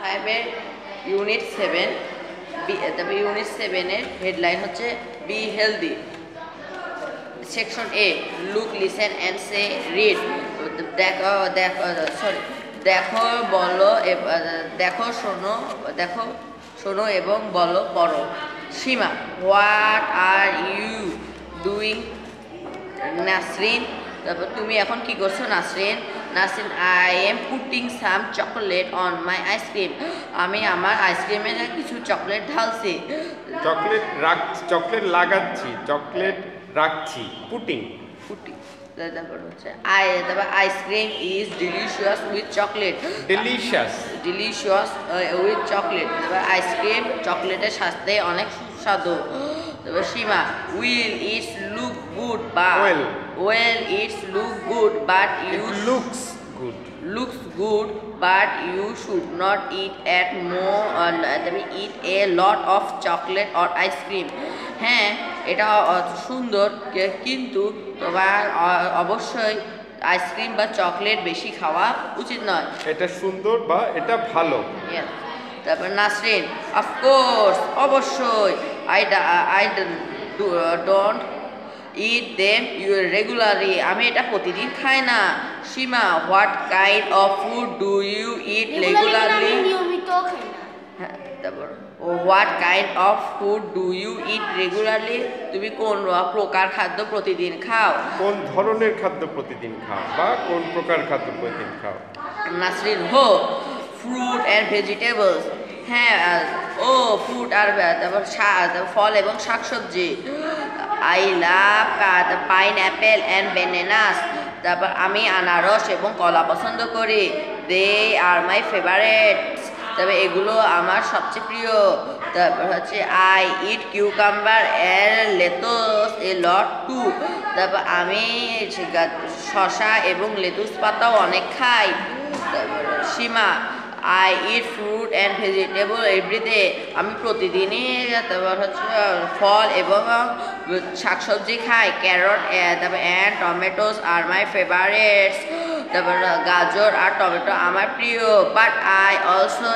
5 এর ইউনিট 7 তবে ইউনিট 7 এর হেডলাইন হচ্ছে be healthy. Section A look listen and say read. দেখো দেখো সরি দেখো বলো দেখো শোনো দেখো শোনো এবং বলো পড়ো। Seema what are you doing? Nasrin তারপর তুমি এখন কি করছো? Nasrin I am putting some chocolate on my ice cream. আমি আমার আইসক্রিমে কিছু চকলেট ঢালছি। চকলেট লাগাচ্ছি, চকলেট রাখছি। পুটিং তারপর হচ্ছে ice cream is delicious with chocolate. Delicious with chocolate. তারপর আইসক্রিম চকলেটের সাথে অনেক সুস্বাদু। তারপর Seema will its look good বা well its look good but you looks good but you should not eat a lot of chocolate or ice cream. হ্যাঁ এটা সুন্দর কিন্তু তোমার অবশ্যই আইসক্রিম বা চকলেট বেশি খাওয়া উচিত নয়। এটা সুন্দর বা এটা ভালো। তারপর নাসরিন অফকোর্স অবশ্যই I don't eat them regularly. আমি এটা প্রতিদিন খাই না। Seema what kind of food do you eat regularly? নিয়মিত খাই না। হ্যাঁ তারপর what kind of food do you eat regularly? তুমি কোন প্রকার খাদ্য প্রতিদিন খাও? কোন ধরনের খাদ্য প্রতিদিন খাও বা কোন প্রকার খাদ্য প্রতিদিন খাও? Nasrin fruit and vegetables. হ্যাঁ ফ্রুট আর তারপর ফল এবং শাকসবজি। I love pineapple and bananas. তারপর আমি আনারস এবং কলা পছন্দ করি। They are my favourites. তবে এগুলো আমার সবচেয়ে প্রিয়। তারপর হচ্ছে I eat cucumber and lettuce a lot too. তারপর আমি শসা এবং লেটুস পাতাও অনেক খাই। তারপর Seema I eat fruit and vegetable everyday. আমি প্রতিদিনই তারপর হচ্ছে ফল এবং শাকসবজি খাই। ক্যারট তারপর অ্যান্ড টমেটোস আর মাই ফেভারিটস। তারপর গাজর আর টমেটো আমার প্রিয়। But I also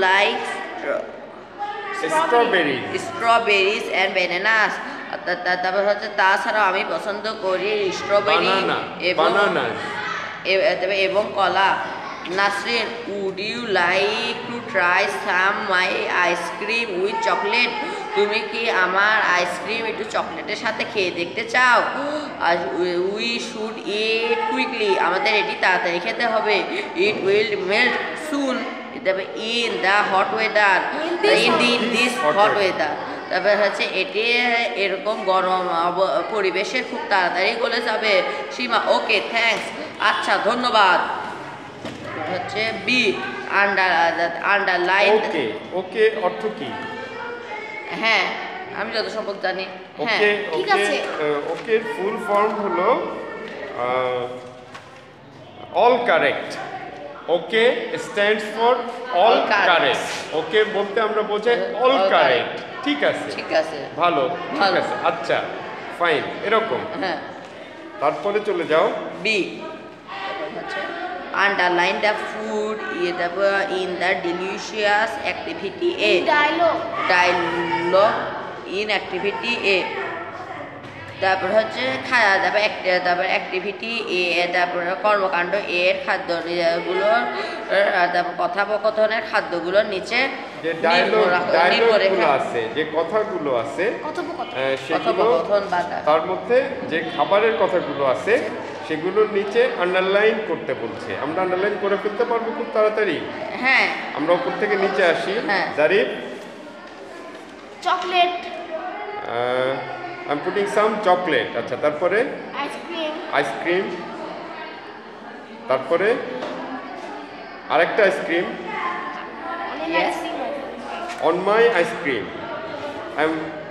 like strawberries and bananas. তারপর হচ্ছে তাছাড়াও আমি পছন্দ করি স্ট্রবেরি এবং কলা। Nasrin would you like to try some my ice cream with chocolate? তুমি কি আমার আইসক্রিম একটু চকলেটের সাথে খেয়ে দেখতে চাও? We should it quickly. আমাদের এটি তাড়াতাড়ি খেতে হবে। It will melt soon in the hot weather this hot weather. তারপর হচ্ছে এটি এরকম গরম পরিবেশে খুব তাড়াতাড়ি গলে যাবে। সীমা ওকে থ্যাঙ্কস। আচ্ছা ধন্যবাদ। হচ্ছে বি আন্ডারলাইন। ওকে অর্থ কি? হ্যাঁ আমি যত সম্ভব জানি। হ্যাঁ ঠিক আছে। ওকে ফুল ফর্ম হলো all correct. Okay stands for all correct. Okay বলতে আমরা বোঝাই অল কারেক্ট। ঠিক আছে ভালো ঠিক আছে আচ্ছা ফাইন এরকম। হ্যাঁ তারপরে চলে যাও B. Underline the food in the delicious activity A. Dialogue in activity A. তারপর হচ্ছে তারপর অ্যাক্টিভিটি এ। তারপর কর্মকাণ্ড এর খাদ্যগুলোর তারপর কথোপকথনের খাদ্যগুলোর নিচে যে কথাগুলো আছে তার মধ্যে যে খাবারের কথাগুলো আছে সেগুলোর নিচে আন্ডারলাইন করতে বলছে। আমরা আন্ডারলাইন করে ফেলতে পারবো খুব তাড়াতাড়ি। হ্যাঁ আমরা উপর থেকে নিচে আসি। Zarif chocolate I am putting some chocolate. আচ্ছা তারপরে আইসক্রিম। তারপরে আরেকটা ice cream on my ice cream. I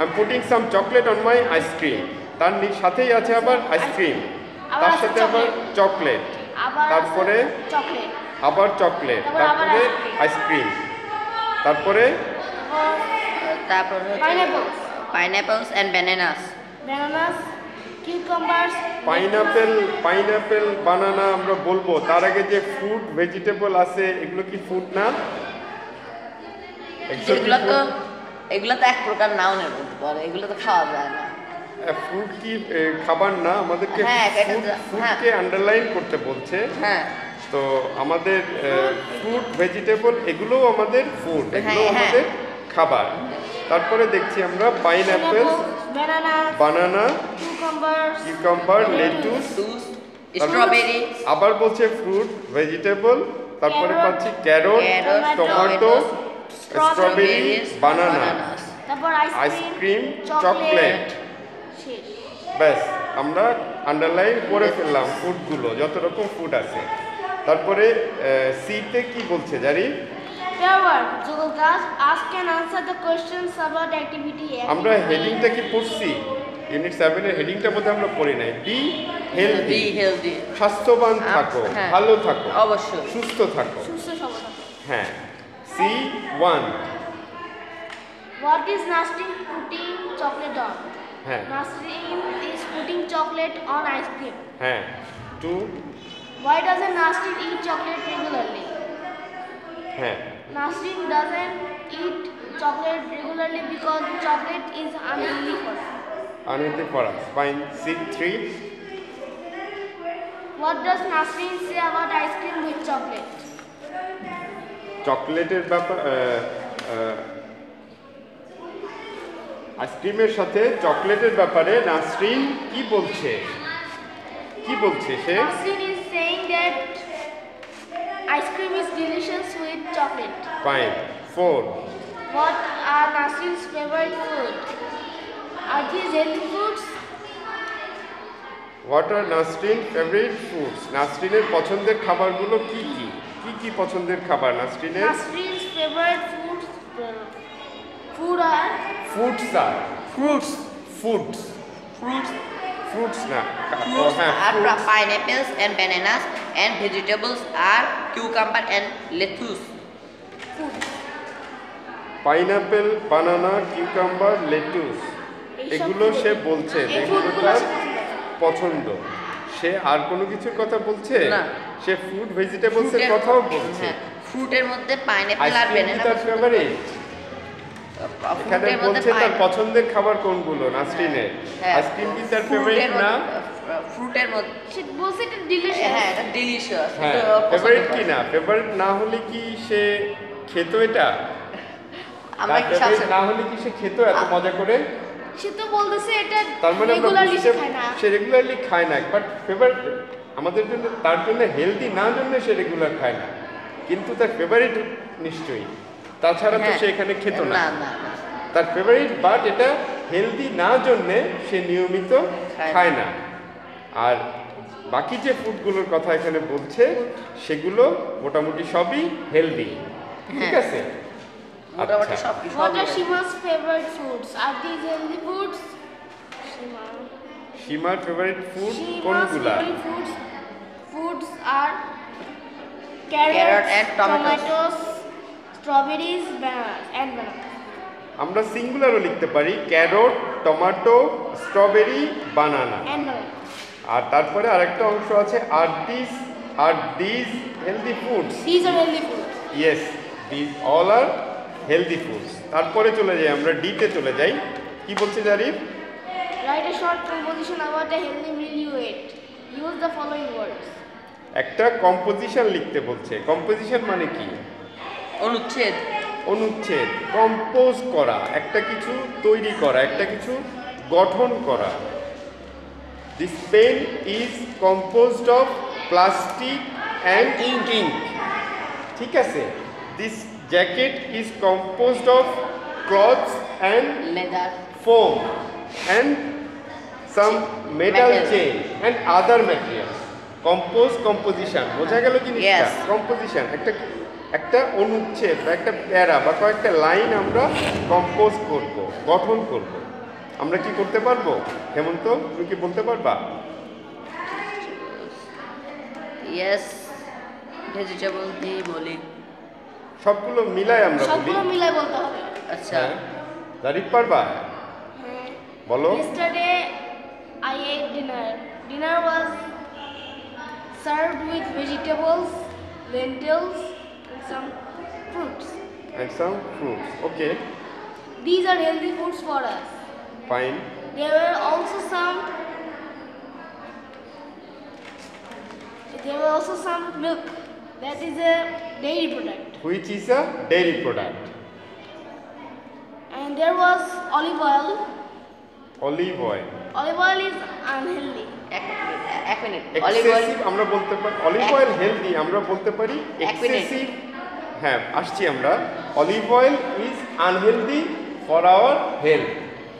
am putting some chocolate on my ice cream. তার সাথেই আছে আবার আইসক্রিম, তার সাথে আবার চকলেট, তারপরে আবার চকলেট, তারপরে আইসক্রিম, তারপরে পাইনাপলস এন্ড ব্যানানাস, cucumbers পাইনাপেল বানানা আমরা বলবো, তার আগে যে ফ্রুট ভেজিটেবল আছে এগুলো কি ফুড না? এগুলো তো এক প্রকার নাউনের মধ্যে পড়ে, এগুলো তো খাওয়া যায় না। ফ্রুট কি খাবার না? আমাদেরকে ফুডকে আন্ডারলাইন করতে বলছে। হ্যাঁ, তো আমাদের ফ্রুট ভেজিটেবল এগুলোও আমাদের ফুড, এগুলো আমাদের খাবার। তারপরে দেখছি আমরা পাইনাপেল, বানানা, কিউকাম্বার, লেটুস, স্ট্রবেরি, আবার বলছে ফ্রুট ভেজিটেবল, তারপরে পাচ্ছি ক্যারট, টমেটো, স্ট্রবেরি, বানানা, আইসক্রিম, চকলেট। ব্যাস আমরা আন্ডারলাইন করে ফেললাম ফুডগুলো, যত রকম ফুড আছে। তারপরে সিতে কি বলছে জারি? আমরা হেডিংটা কি পড়ছি? ইউনিট 7 এর হেডিংটা বোধহয় আমরা পড়ি নাই। বি হেলদি, স্বাস্থ্যবান থাকো, ভালো থাকো, অবশ্যই সুস্থ থাকো। হ্যাঁ। C1, What is Nasrin putting chocolate on? হ্যাঁ Nasrin is putting chocolate on ice cream. হ্যাঁ। 2, Why doesn't Nasrin eat chocolate regularly? হ্যাঁ Nasrin doesn't eat chocolate regularly because chocolate is unhealthy for her. unhealthy for us. Fine. C3, What does Nasrin say about ice cream with chocolate? চকলেটের ব্যাপার, আইসক্রিমের সাথে চকলেটের ব্যাপারে নাসরিন কি বলছে? কি বলছে সে? Nasrin is saying that ice cream is delicious with chocolate. Fine. 4, What are Nasrin's favorite food? Are these healthy foods? What are Nasrin favourite foods? নাসরিনের পছন্দের খাবারগুলো কি কি? কি কি পছন্দের খাবার নাসরিনের? Nasrin's favorite foods food are foods আর ফ্রুটস না, Fruits হ্যাঁ are pineapples and bananas, and vegetables are cucumber and lettuce. Pineapple, banana, cucumber, lettuce, এগুলো সে বলছে যেগুলো তার পছন্দ। সে আর কোনো কিছুর কথা বলছে না। সে ফ্রুট ভেজিটেবলস এর কথাও বলছে। হ্যাঁ, ফ্রুটের মধ্যে পাইনাপেল আর আইসক্রিম ব্যানানা তার ফেভারিট। এখানে বলছে তার পছন্দের খাবার কোনগুলো নাসরিনের। আইসক্রিম কি তার ফেভারিট না? ফ্রুটের মধ্যে she was it delicious. হ্যাঁ, এটা ডিলিশিয়াস। হ্যাঁ, ফেভারিট কি না? ফেভারিট না হলে কি সে খেতো এটা? আমরা তার favorite না হলে কি সে খেতো এত মজা করে? সে তো বলতেছে এটা তার মানে আমরা রেগুলারলি বুঝতে খায় না। সে রেগুলারলি খায় না, বাট ফেভারিট আমাদের জন্য, তার জন্য হেলদি না জন্য সে রেগুলার খায় না, কিন্তু তার ফেভারিট নিশ্চয়ই, তাছাড়া তো সে এখানে খেত না। না না না। তার ফেভারিট, বাট এটা হেলদি না জন্যে সে নিয়মিত খায় না। আর বাকি যে ফুডগুলোর কথা এখানে বলছে সেগুলো মোটামুটি সবই হেলদি, ঠিক আছে? মোটামুটি আচ্ছা। সব কিছু What are Shima's favorite foods? Are these healthy foods? Shima. সীমার ফেভারিট ফুড Shima's কোনগুলা? favorite foods are Carrot carrots, and tomatoes. tomatoes, strawberries, bananas, and bananas. আমরা সিঙ্গুলারও লিখতে পারি, carrot, tomato, strawberry, banana. And bananas. আর তারপরে আরেকটা অংশ আছে, are this healthy foods? These are healthy foods. Yes, this all are healthy foods. তারপরে চলে যাই আমরা ডিতে চলে যাই। কি বলছে Zarif? Write a short composition about a healthy meal you ate. Use the following words. একটা কম্পোজিশন লিখতে বলছে। কম্পোজিশন মানে কি? অনুচ্ছেদ। অনুচ্ছেদ, কম্পোজ করা, একটা কিছু তৈরি করা, একটা কিছু গঠন করা। This pen is composed of plastic and ink. ঠিক আছে। This jacket is composed of cloths and leather, foam and some metal Material. chain and other materials. Composition বোঝা গেল জিনিসটা? Yes. কম্পোজিশন একটা অনুচ্ছেদ বা একটা প্যারা বা কয়েকটা লাইন আমরা কম্পোজ করব, গঠন করব। আমরা কি করতে পারবো? হেমন্ত, তুমি কি বলতে পারবা? ইয়েস, ভেজিটেবল দিয়ে বলি। সবগুলো মিলাই আমরা বলি। সবগুলো মিলাই বলতে হবে। আচ্ছা, হ্যাঁ, জারিফ পারবা? হ্যাঁ। বলো। Yesterday I ate dinner. dinner was served with vegetables, lentils, and some fruits. And some fruits. Okay, These are healthy foods for us. fine. There were also some milk. That is a dairy product. Which is a dairy product. And there was olive oil. Olive oil. Olive oil is unhealthy. এক minute olive oil excessive আমরা বলতে পারি, olive oil healthy আমরা বলতে পারি, এক minute. Excessive হ্যাঁ আসছি আমরা, olive oil is unhealthy for our health.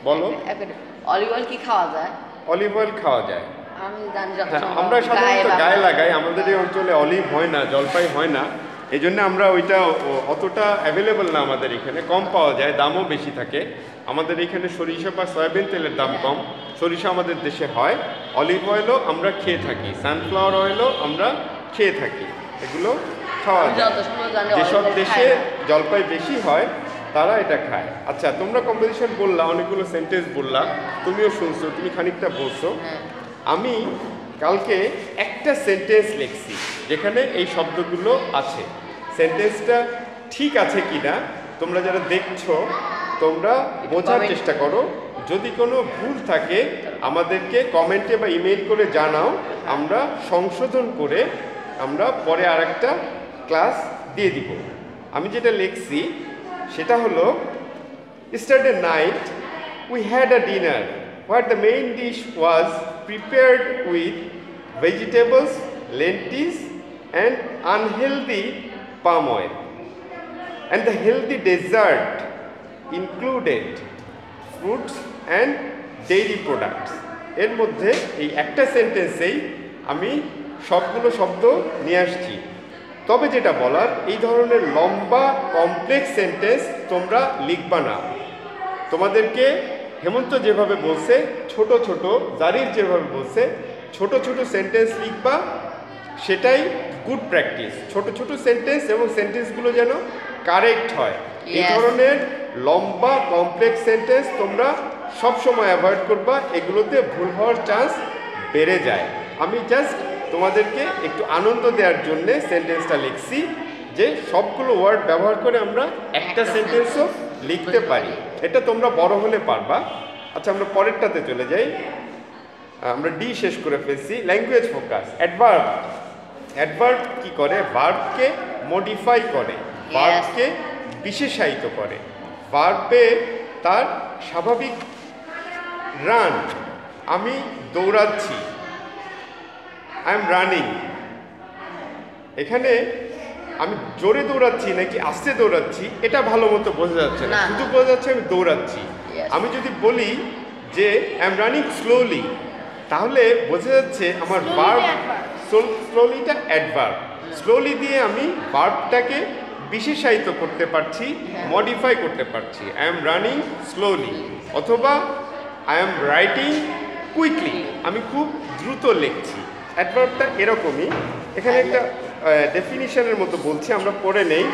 বলো, এক মিনিট অলিভ অয়েল কি খাওয়া যায়? অলিভ অয়েল খাওয়া যায়। আমি জানি যত হ্যাঁ, সম্ভব আমরা সাধারণত গায়ে গায়ে বা- লাগাই, আমাদের এই অঞ্চলে অলিভ হয় না, জলপাই হয় না, এই জন্য আমরা ওইটা অতটা অ্যাভেলেবল না আমাদের এখানে, কম পাওয়া যায়, দামও বেশি থাকে। আমাদের এখানে সরিষা বা সয়াবিন তেলের দাম কম, সরিষা আমাদের দেশে হয়, অলিভ অয়েলও আমরা খেয়ে থাকি, সানফ্লাওয়ার অয়েলও আমরা খেয়ে থাকি, এগুলো খাওয়া আমি যায়। যত সম্ভব জানি যেসব olive oil দেশে খায় না। জলপাই বেশি হয় তারা এটা খায়। আচ্ছা, তোমরা কম্পোজিশন বললা, অনেকগুলো সেন্টেন্স বললা, তুমিও শুনছো, তুমি খানিকটা বলছো। হ্যাঁ। আমি কালকে একটা সেন্টেন্স লিখছি যেখানে এই শব্দগুলো আছে। সেন্টেন্সটা ঠিক আছে কিনা তোমরা যারা দেখছো তোমরা বোঝার comment চেষ্টা করো। যদি কোনো ভুল থাকে আমাদেরকে কমেন্টে বা ইমেইল করে জানাও, আমরা সংশোধন করে আমরা পরে আরেকটা ক্লাস দিয়ে দিব। আমি যেটা লিখছি সেটা হলো, yesterday night we had a dinner where the main dish was prepared with vegetables, lentils and unhealthy palm oil, and the healthy dessert included fruits and dairy products. এর মধ্যে এই একটা সেন্টেন্সেই আমি সবগুলো শব্দ নিয়ে আসছি। তবে যেটা বলার, এই ধরনের লম্বা কমপ্লেক্স সেন্টেন্স তোমরা লিখবা না। তোমাদেরকে হেমন্ত যেভাবে বলছে, ছোট ছোট, জারির যেভাবে বলছে, ছোট ছোট সেন্টেন্স লিখবা, সেটাই গুড প্র্যাকটিস। ছোট ছোট সেন্টেন্স এবং সেন্টেন্সগুলো যেন কারেক্ট হয়। এই Yes. ধরনের লম্বা কমপ্লেক্স সেন্টেন্স তোমরা সবসময় অ্যাভয়েড করবা, এগুলোতে ভুল হওয়ার চান্স বেড়ে যায়। আমি জাস্ট তোমাদেরকে একটু আনন্দ দেওয়ার জন্য সেন্টেন্সটা লিখছি, যে সবগুলো ওয়ার্ড ব্যবহার করে আমরা একটা সেন্টেন্সও লিখতে পারি। এটা তোমরা বড় হলে পারবা। আচ্ছা, আমরা পরেরটাতে চলে যাই। আমরা ডি শেষ করে ফেলছি। Language focus. অ্যাডভার্ব। অ্যাডভার্ব কি করে? ভার্বকে মডিফাই করে, ভার্বকে বিশেষায়িত করে। ভার্বে তার স্বাভাবিক রান, আমি দৌড়াচ্ছি, আই এম রানিং। এখানে আমি জোরে দৌড়াচ্ছি নাকি আস্তে দৌড়াচ্ছি এটা ভালো মতো বোঝা যাচ্ছে না, না, শুধু না। বোঝা যাচ্ছে আমি দৌড়াচ্ছি। Yes. আমি যদি বলি যে আই এম রানিং স্লোলি, তাহলে বোঝা যাচ্ছে আমার Slowly ভার্ব, টা adverb. স্লোলিটা অ্যাডভার্ব। স্লোলি দিয়ে আমি ভার্বটাকে বিশেষায়িত করতে পারছি, মডিফাই করতে পারছি। আই এম রানিং স্লোলি, অথবা আই এম রাইটিং কুইকলি, আমি খুব দ্রুত লিখছি। অ্যাডভার্বটা এরকমই। এখানে একটা ডেফিনিশনের মতো বলছি, আমরা পড়ে নেই।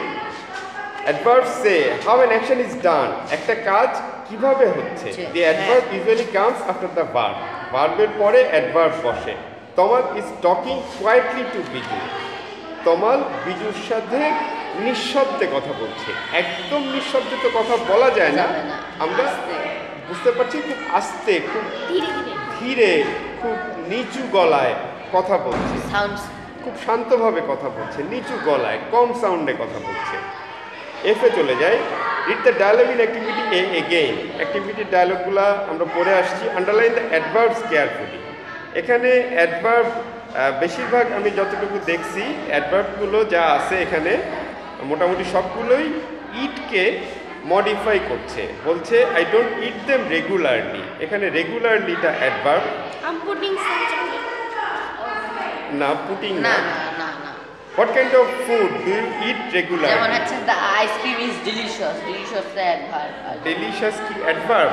Adverb say how an action is done, একটা কাজ কিভাবে হচ্ছে। The adverb usually comes after the verb, ভার্বের পরে অ্যাডভার্ব বসে। Tamal is talking quietly to Biju, Tamal বিজুর সাথে নিঃশব্দে কথা বলছে। একদম নিঃশব্দে তো কথা বলা যায় না, যাবে না। আমরা আস্তে। বুঝতে পারছি খুব আস্তে, খুব ধীরে ধীরে। ধীরে, খুব নিচু গলায় কথা বলছে, সাউন্ডস খুব শান্তভাবে কথা বলছে, নিচু গলায়, কম সাউন্ডে কথা বলছে। এফে চলে যায়। Read the dialogue in activity A again. অ্যাক্টিভিটির ডায়ালগগুলো আমরা পড়ে আসছি। Underline the adverbs carefully. এখানে অ্যাডভার্ব বেশিরভাগ আমি যতটুকু দেখছি, অ্যাডভার্বগুলো যা আছে এখানে মোটামুটি সবগুলোই ইটকে মডিফাই করছে। বলছে I don't eat them regularly, এখানে রেগুলারলিটা adverb, I'm putting some chocolate. না পুটিং না না। না না না what kind of food do you eat যেমন রেগুলারলি? হচ্ছে the ice cream is delicious, delicious তো অ্যাডভার্ব। ডেলিশাস কি অ্যাডভার্ব?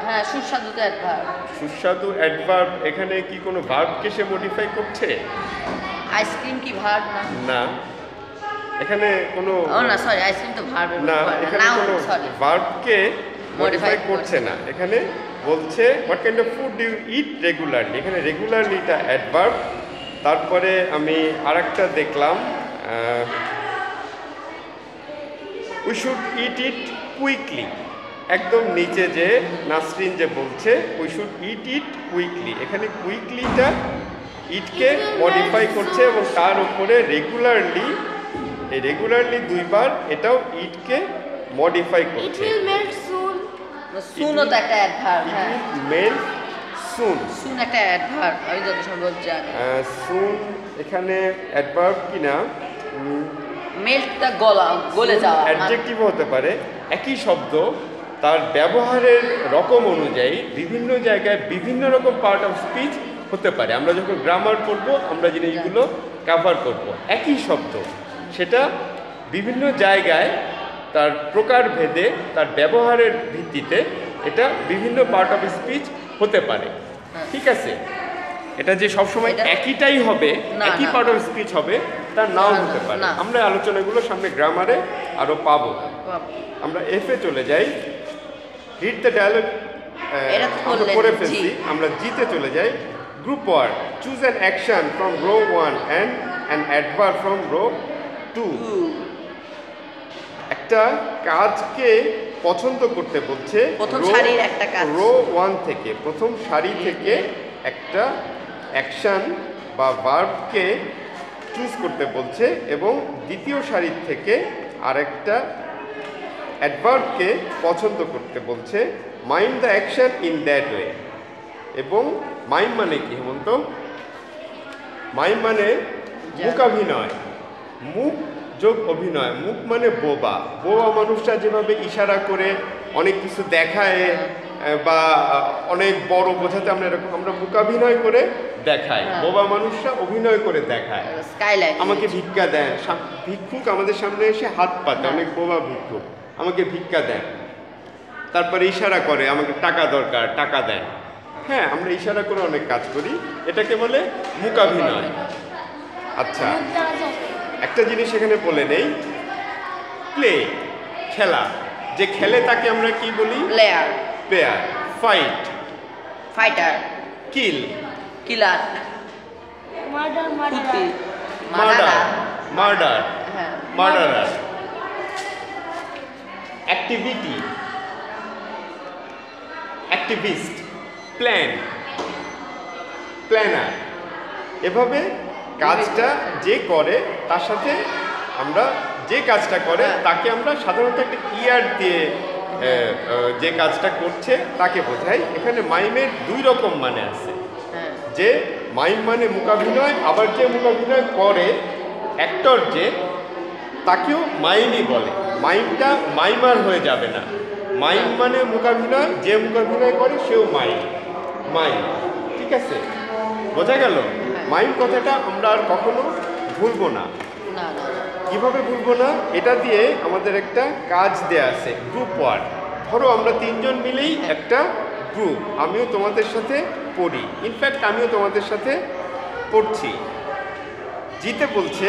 হ্যাঁ, সুস্বাদু তো অ্যাডভার্ব। সুস্বাদু অ্যাডভার্ব। এখানে কি কোনো ভার্বকে সে মডিফাই করছে? আইসক্রিম কি ভার্ব না? না, এখানে কোনো ও না, সরি, আইসক্রিম তো ভার্ব। না, এখানে নাউন, কোনো সরি। ভার্বকে মডিফাই করছে না, এখানে বলছে what kind of food do you eat regularly. এখানে রেগুলারলিটা অ্যাডভার্ব। তারপরে আমি আরেকটা দেখলাম, we should eat eat quickly. একদম নিচে যে নাসরিন যে বলছে we should eat eat quickly, এখানে কুইকলিটা ইটকে মডিফাই করছে এবং তার উপরে রেগুলারলি, এই রেগুলারলি দুইবার, এটাও ইটকে মডিফাই It করছে। will melt soon. সুনও তো একটা অ্যাডভার্ব। ইট হ্যাঁ, উইল মেল্ট সুন। সুন একটা অ্যাডভার্ব, আমি যত সম্ভব জানি। সুন এখানে অ্যাডভার্ব কিনা, মেল্টটা গলে যাওয়া। অ্যাডজেক্টিভ হতে পারে। একই শব্দ তার ব্যবহারের রকম অনুযায়ী বিভিন্ন জায়গায় বিভিন্ন রকম পার্ট অফ স্পিচ হতে পারে। আমরা যখন গ্রামার পড়ব আমরা জিনিসগুলো কভার করব। একই শব্দ সেটা বিভিন্ন জায়গায় তার প্রকার ভেদে তার ব্যবহারের ভিত্তিতে এটা বিভিন্ন পার্ট অফ স্পিচ হতে পারে। ঠিক আছে, এটা যে সবসময় এটা- একইটাই হবে, না, একই না। পার্ট অফ স্পিচ হবে তার নাও না, না, হতে পারে। না। আমরা আলোচনাগুলো সামনে গ্রামারে আরো পাবো। আমরা এফে চলে যাই, রিড দ্য ডায়ালগ এটা তো আমরা করলেন, করে জি। ফেলছি। আমরা জিতে চলে যাই। Group word, choose an action from row 1 and an adverb from row 2। একটা কাজকে পছন্দ করতে বলছে প্রথম সারির একটা কাজ। রো 1 থেকে, প্রথম সারি থেকে একটা অ্যাকশন বা ভার্বকে চুজ করতে বলছে এবং দ্বিতীয় সারি থেকে আরেকটা অ্যাডভার্বকে পছন্দ করতে বলছে। Mind the action in that way. এবং মাইম মানে কি হেমন্ত? মাইম মানে মুখাভিনয়, মুখ যোগ অভিনয়। মুখ মানে বোবা। বোবা মানুষরা যেভাবে ইশারা করে অনেক কিছু দেখায় বা অনেক বড় বোঝাতে আমরা এরকম আমরা মুখাভিনয় করে দেখাই। হ্যাঁ। বোবা মানুষরা অভিনয় করে দেখায়। স্কাইলাইন। আমাকে ভিক্ষা দেন, ভিক্ষুক আমাদের সামনে এসে হাত পাতে, অনেক বোবা ভিক্ষুক আমাকে ভিক্ষা দেন, তারপরে ইশারা করে আমাকে টাকা দরকার, টাকা দেন। হ্যাঁ, আমরা ইশারা করে অনেক কাজ করি, এটাকে বলে মুখাভিনয়। আচ্ছা, মুখ দ্বারা চলে। একটা জিনিস এখানে বলে নেই, প্লে, খেলা। যে খেলে তাকে আমরা কি বলি? Player, player. Fight, fighter, kill, killer, Murder, কুতি, murderer. মার্ডার, মার্ডার, হ্যাঁ, murderer. Activity, activist, plan, planner. এভাবে কাজটা যে করে তার সাথে আমরা যে কাজটা করে তাকে আমরা সাধারণত একটা ইয়ার দিয়ে যে কাজটা করছে তাকে বোঝাই। এখানে মাইমের দুই রকম মানে আছে, হ্যাঁ, যে মাইম মানে মুখাভিনয়, আবার যে মুখাভিনয় করে অ্যাক্টর যে, তাকেও মাইমই বলে। মাইমটা মাইমার হয়ে যাবে না। মাইম মানে মুখাভিনয়, যে মুখাভিনয় করে সেও মাইম, মাইম। ঠিক আছে, বোঝা গেল? মাইম কথাটা আমরা আর কখনো ভুলবো না। না না না। কিভাবে ভুলবো না? এটা দিয়ে আমাদের একটা কাজ দেয়া আছে, গ্রুপ ওয়ার্ক। ধরো আমরা তিনজন মিলেই একটা গ্রুপ, আমিও তোমাদের সাথে পড়ি, ইনফ্যাক্ট আমিও তোমাদের সাথে পড়ছি। জিতে বলছে,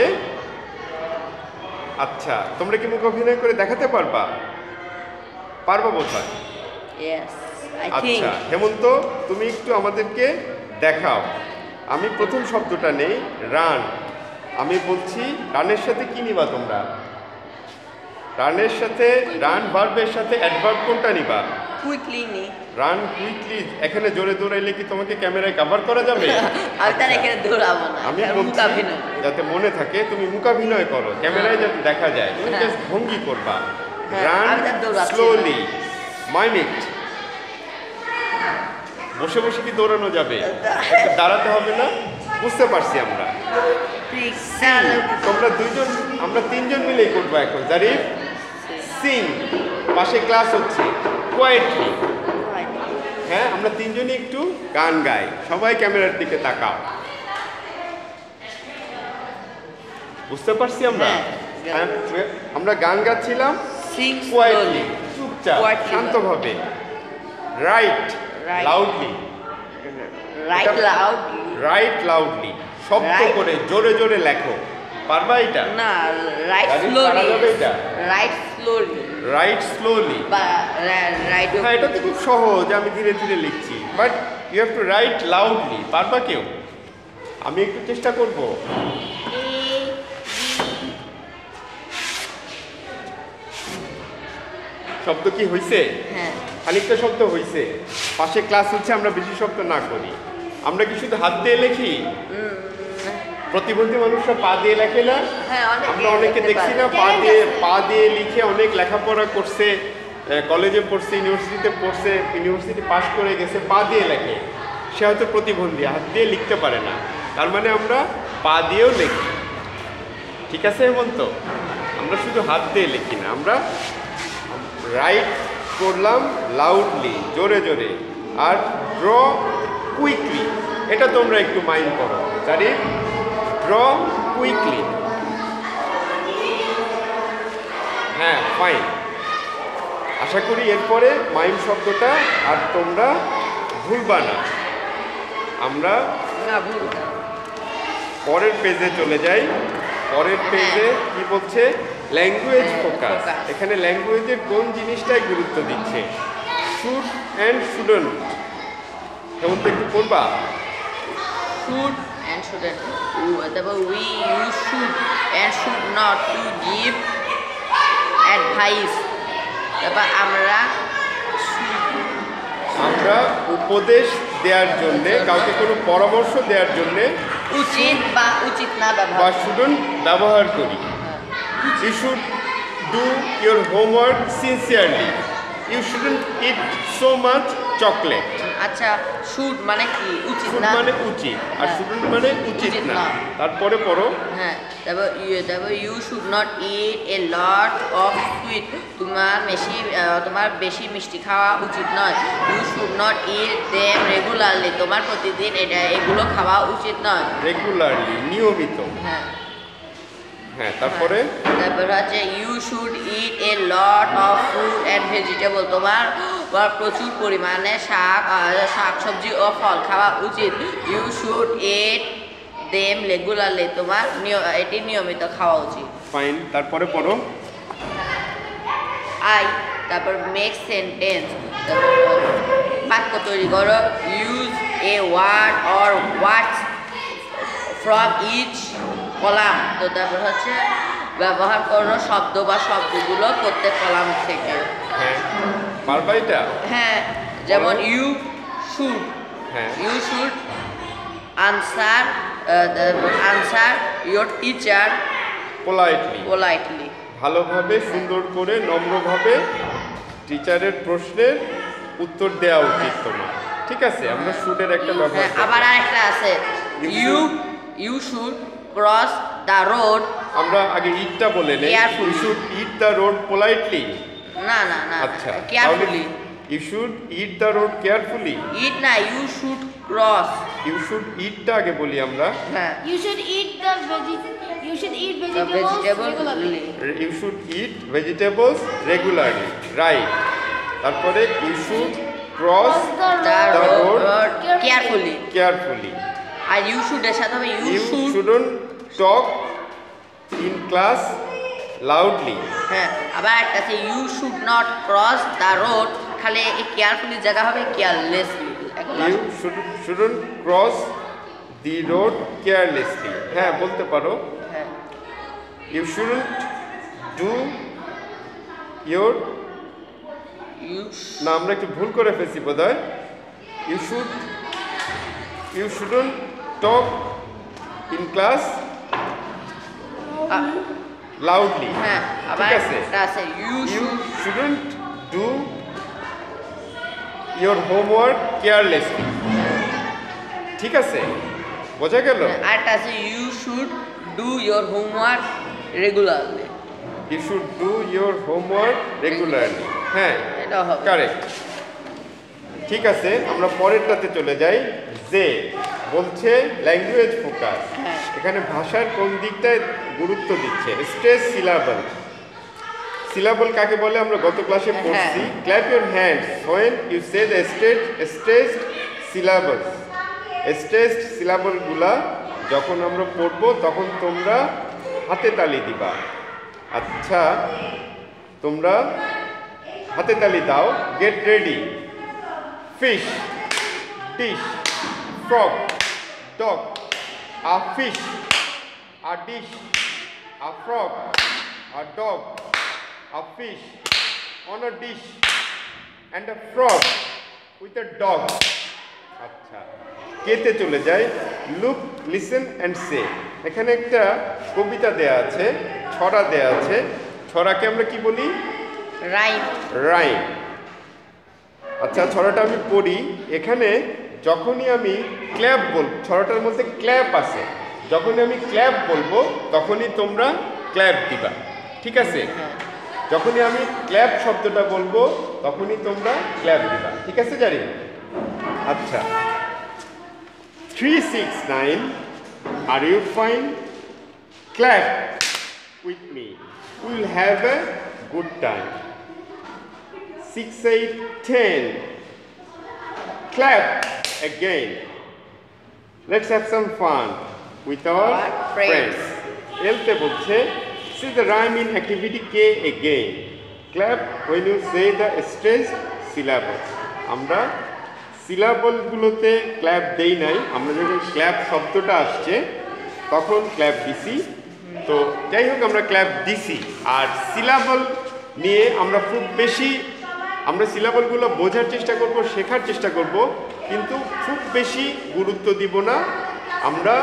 আচ্ছা তোমরা কি মুখ অভিনয় করে দেখাতে পারবা? পারবা বোধহয়। Yes, I think. আচ্ছা হেমন্ত, তুমি একটু আমাদেরকে দেখাও। আমি প্রথম শব্দটা নেই, রান। আমি বলছি রানের সাথে কি নিবা তোমরা? রানের সাথে, রান ভার্বের সাথে অ্যাডভার্ব কোনটা নিবা? কুইকলি নি। Run quickly. এখানে জোরে দৌড়াইলে কি তোমাকে ক্যামেরায় কভার করা যাবে? আমি তার এখানে দৌড়াবো না। আমি আর বলছি মুখাভিনয়। যাতে মনে থাকে তুমি মুখাভিনয় করো, ক্যামেরায় যাতে দেখা যায়, তুমি হ্যাঁ। জাস্ট ভঙ্গি করবা। হ্যাঁ, রান আমি তার দৌড়াচ্ছি না। স্লোলি, মাইমিট। বসে বসে কি দৌড়ানো যাবে? একটু দাঁড়াতে হবে না? বুঝতে পারছি আমরা। তোমরা দুইজন, আমরা তিনজন মিলেই করবো এখন। জারিফ, সিং। পাশে ক্লাস হচ্ছে, কোয়েটলি। হ্যাঁ, আমরা তিনজনই একটু গান গাই। সবাই ক্যামেরার দিকে তাকাও। বুঝতে পারছি আমরা? হ্যাঁ, হ্যাঁ, আমরা গান গাচ্ছিলাম সিং কোয়েটলি, চুপচাপ, Quietly. শান্তভাবে। Right, Right. Loudly. Right loud. Right loudly, শব্দ Right. করে জোরে জোরে লেখো। পারবা এটা? না, রাইট That is স্লোলি। পারা যাবে এটা? Write slowly. Write slowly. বা রাইট। হ্যাঁ, এটা তো খুব সহজ, আমি ধীরে ধীরে লিখছি, but you have to write loudly. পারবা কেউ? আমি একটু চেষ্টা করব। শব্দ কি হইছে? হ্যাঁ, খানিকটা শব্দ হইছে। পাশে ক্লাস হচ্ছে, আমরা বেশি শব্দ না করি। আমরা কি শুধু হাত দিয়ে লিখি? প্রতিবন্ধী মানুষরা পা দিয়ে লেখে না? হ্যাঁ, আমরা অনেকে দেখছি না পা দিয়ে লিখে অনেক লেখাপড়া করছে, কলেজে পড়ছে, ইউনিভার্সিটিতে পড়ছে, ইউনিভার্সিটি পাস করে গেছে, পা দিয়ে লেখে। সে হয়তো প্রতিবন্ধী, হাত দিয়ে লিখতে পারে না। তার মানে আমরা পা দিয়েও লিখি। ঠিক আছে হেমন্ত? আমরা শুধু হাত দিয়ে লিখি না, আমরা রাইট করলাম লাউডলি, জোরে জোরে, আর ড্র কুইকলি। এটা তোমরা একটু মাইন্ড করো। জানি, ড্র কুইকলি। হ্যাঁ, ফাইন। আশা করি এরপরে মাইন্ড শব্দটা আর তোমরা ভুলবা না। আমরা ভুল না। পরের পেজে চলে যাই। পরের পেজে কি বলছে? Language focus. এখানে ল্যাঙ্গুয়েজের কোন জিনিসটাই গুরুত্ব দিচ্ছে? Should and shouldn't. এমন তো একটু করবা? Should and shouldn't. তারপর we, you should and should not to give advice. তারপর আমরা উপদেশ দেওয়ার জন্যে, কাউকে কোনো পরামর্শ দেওয়ার জন্যে উচিত বা উচিত না বা ব্যবহার। শুডন্ট ব্যবহার করি। You should do your homework sincerely. You shouldn't eat so much chocolate. আচ্ছা, শুড মানে কি? উচিত শুড না। মানে উচিত, আর শুডন্ট মানে উচিত উচিত না। না। তারপরে পড়ো। হ্যাঁ, তারপর you should not eat a lot of sweet. তোমার বেশি মিষ্টি খাওয়া উচিত নয়। You should not eat them regularly. তোমার প্রতিদিন এগুলো খাওয়া উচিত নয়। রেগুলারলি, নিয়মিত। হ্যাঁ, তারপরে তারপর হচ্ছে you should eat a lot of fruit and vegetable. তোমার প্রচুর পরিমাণে শাকসবজি ও ফল খাওয়া উচিত। You should eat them regularly. তোমার এটি নিয়মিত খাওয়া উচিত। ফাইন। তারপরে পড়ো। তারপর মেক সেন্টেন্স। বাক্য তৈরি করো। Use a word or words from each column. তো তারপর হচ্ছে ব্যবহার করো শব্দ বা শব্দগুলো প্রত্যেক কলাম থেকে। হ্যাঁ, পারবা এটা? হ্যাঁ, যেমন ইউ শুড। হ্যাঁ, you should answer your teacher politely. ভালোভাবে, সুন্দর করে, নম্রভাবে টিচারের প্রশ্নের উত্তর দেওয়া উচিত তোমার। ঠিক আছে, আমরা শুডের একটা ব্যবহার হ্যাঁ, আবার আরেকটা আছে। You should cross the road. আমরা আগে ইটটা বলে নেই। Carefully. You should eat the road politely. না, আচ্ছা, carefully. You should eat the road carefully. Eat না, you should cross. You should ইটটা আগে বলি আমরা। হ্যাঁ, You should eat vegetables regularly. You should eat vegetables regularly. Right. তারপরে you should cross the The road road carefully. Carefully. আর you should এর সাথে হবে you You should. shouldn't talk in class loudly. হ্যাঁ, আবার একটা আছে you should not cross the road. খালি কেয়ারফুলি জায়গা হবে carelessly. You shouldn't cross the road carelessly. হ্যাঁ, বলতে পারো। হ্যাঁ, You shouldn't do your you না, আমরা একটু ভুল করে ফেলছি বোধহয়। You shouldn't talk in class loudly. হ্যাঁ, আবার ঠিক আছে। একটা আছে you You shouldn't do your homework carelessly. ঠিক আছে, বোঝা গেল? আরেকটা আছে you should do your homework regularly. You should do your homework regularly. হ্যাঁ, এটা হবে। কারেক্ট। ঠিক আছে, আমরা পরেরটাতে চলে যাই। যে বলছে ল্যাঙ্গুয়েজ ফোকাস। হ্যাঁ। এখানে ভাষার কোন দিকটায় গুরুত্ব দিচ্ছে? স্ট্রেস সিলাবল। সিলাবল কাকে বলে আমরা গত ক্লাসে পড়ছি। Clap your hands when you say the stressed syllables. Stressed সিলাবলগুলা যখন আমরা পড়বো তখন তোমরা হাতে তালি দিবা। আচ্ছা, তোমরা হাতে তালি দাও। Get ready. Fish, dish, frog, dog, a fish, a dish, a frog, a dog, a fish, on a dish, and a frog with a dog. আচ্ছা, কেতে চলে যায়। লুক, লিসেন অ্যান্ড সে। এখানে একটা কবিতা দেয়া আছে, ছড়া দেয়া আছে। ছড়াকে আমরা কি বলি? রাইম। রাইম। আচ্ছা, ছড়াটা আমি পড়ি। এখানে যখনই আমি ক্ল্যাপ বলবো, ছড়াটার মধ্যে ক্ল্যাপ আছে, যখনই আমি ক্ল্যাপ বলবো তখনই তোমরা ক্ল্যাপ দিবা, ঠিক আছে? যখনই আমি ক্ল্যাপ শব্দটা বলবো তখনই তোমরা ক্ল্যাপ দিবা, ঠিক আছে জারি? আচ্ছা, 3, 6, 9, are you fine? Clap with me, we'll have a good time. 6, 8, 10, clap again. Let's have some fun with our friends. এলতে বলছে, see the rhyme in activity K again. Clap when you say the stressed syllable. আমরা সিলাবলগুলোতে clap দেই নাই, আমরা যখন clap শব্দটা আসছে তখন clap দিছি। তো যাই হোক, আমরা ক্ল্যাপ দিছি। আর সিলাবল নিয়ে আমরা খুব বেশি, আমরা সিলাবলগুলো বোঝার চেষ্টা করব, শেখার চেষ্টা করব, কিন্তু খুব বেশি গুরুত্ব দিব না। আমরা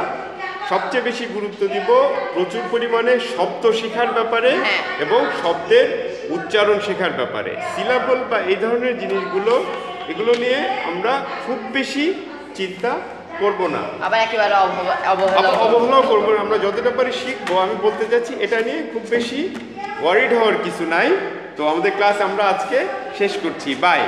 সবচেয়ে বেশি গুরুত্ব দিব প্রচুর পরিমাণে শব্দ শেখার ব্যাপারে এবং শব্দের উচ্চারণ শেখার ব্যাপারে। সিলাবল বা এই ধরনের জিনিসগুলো, এগুলো নিয়ে আমরা খুব বেশি চিন্তা করব না, আবার একেবারে অবহেলাও করবো না। আমরা যতটা পারি শিখবো। আমি বলতে চাচ্ছি এটা নিয়ে খুব বেশি ওয়ারিড হওয়ার কিছু নাই। তো আমাদের ক্লাস আমরা আজকে শেষ করছি। বাই।